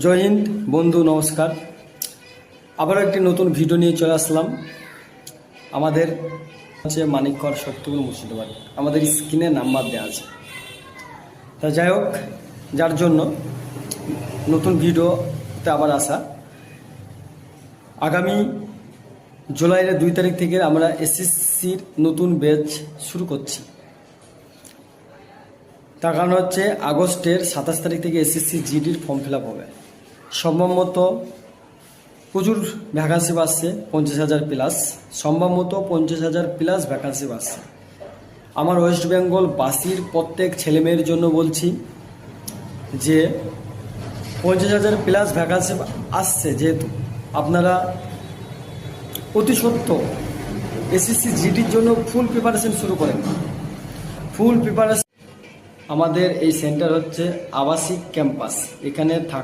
জয় হিন্দ বন্ধু, নমস্কার। আবারও একটি নতুন ভিডিও নিয়ে চলে আসলাম। আমাদের হচ্ছে মানিককর শক্তিপুর মুর্শিদাবাদ, আমাদের স্ক্রিনে নাম্বার দেওয়া আছে। তা যাই হোক, যার জন্য নতুন ভিডিওতে আবার আসা। আগামী জুলাইয়ের 2 তারিখ থেকে আমরা এসএসসির নতুন ব্যাচ শুরু করছি। তার কারণ হচ্ছে আগস্টের 27 তারিখ থেকে এসএসসি জিডির ফর্ম ফিল আপ হবে। সম্ভবত প্রচুর ভ্যাকান্সি বাড়ছে, 50,000 প্লাস, সম্ভবত 50,000 প্লাস ভ্যাকান্সি বাড়ছে। আমার ওয়েস্ট বেঙ্গল বাসীর প্রত্যেক ছেলেমেয়ের জন্য বলছি যে 50,000 প্লাস ভ্যাকান্সি আসছে, যেহেতু আপনারা অতি সত্য এসএসসি জিডির জন্য ফুল প্রিপারেশন শুরু করেন। ফুল প্রিপারেশন। আমাদের এই সেন্টার হচ্ছে আবাসিক ক্যাম্পাস। এখানে